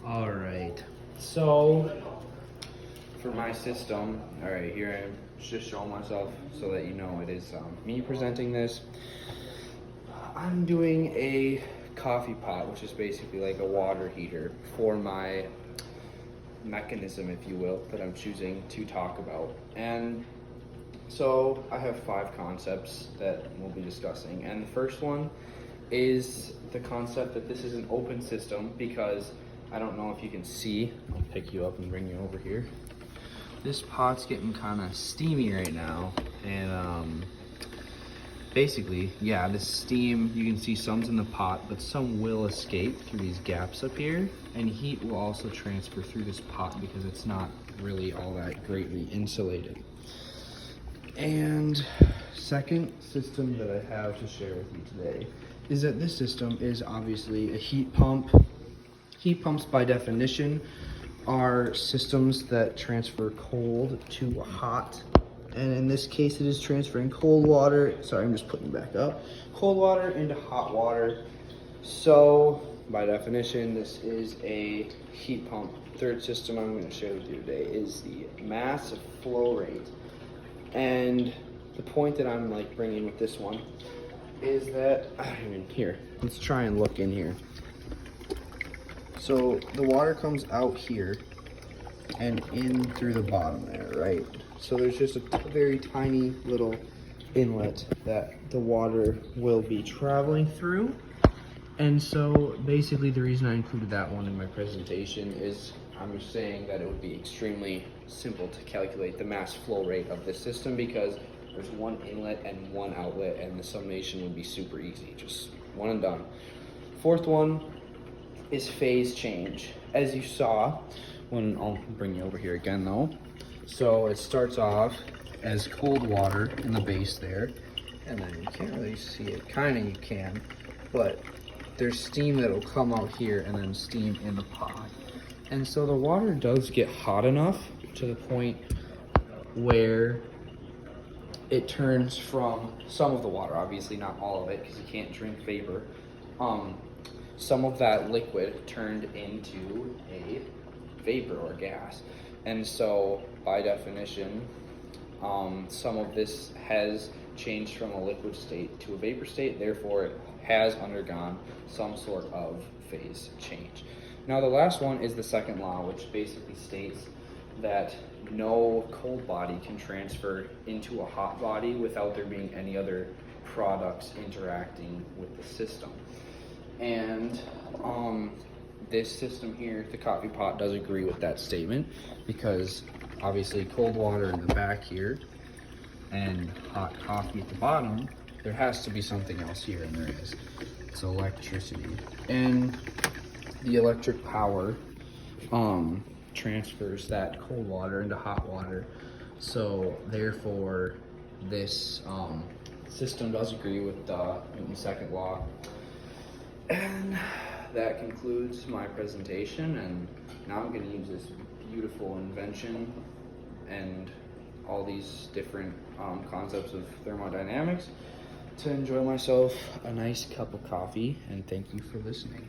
All right, so for my system, all right, here I am just showing myself so that you know it is me presenting this. I'm doing a coffee pot, which is basically like a water heater for my mechanism, if you will, that I'm choosing to talk about. And so I have 5 concepts that we'll be discussing. And the first one is the concept that this is an open system, because I don't know if you can see, I'll pick you up and bring you over here. This pot's getting kind of steamy right now, and basically, yeah, this steam, you can see some's in the pot, but some will escape through these gaps up here, and heat will also transfer through this pot because it's not really all that greatly insulated. And second system that I have to share with you today is that this system is obviously a heat pump. Heat pumps, by definition, are systems that transfer cold to hot. And in this case, it is transferring cold water. Sorry, I'm just putting it back up. Cold water into hot water. So, by definition, this is a heat pump. Third system I'm going to share with you today is the mass flow rate. And the point that I'm bringing with this one is that, here, let's try and look in here. So the water comes out here and in through the bottom there, right? So there's just a very tiny little inlet that the water will be traveling through. And so basically the reason I included that one in my presentation is I'm just saying that it would be extremely simple to calculate the mass flow rate of this system, because there's one inlet and one outlet, and the summation would be super easy, just one and done. Fourth one is phase change. As you saw, I'll bring you over here again though. So it starts off as cold water in the base there, and then you can't really see it, kinda you can, but there's steam that'll come out here and then steam in the pot. And so the water does get hot enough to the point where it turns from some of the water, obviously not all of it because you can't drink vapor, some of that liquid turned into a vapor or gas. And so by definition, some of this has changed from a liquid state to a vapor state, therefore it has undergone some sort of phase change. Now the last one is the second law, which basically states that no cold body can transfer into a hot body without there being any other products interacting with the system. And this system here, the coffee pot, does agree with that statement, because obviously cold water in the back here and hot coffee at the bottom, there has to be something else here, and there is. It's electricity. And the electric power transfers that cold water into hot water. So therefore this system does agree with Newton's second law. And that concludes my presentation, and now I'm going to use this beautiful invention and all these different concepts of thermodynamics to enjoy myself a nice cup of coffee, and thank you for listening.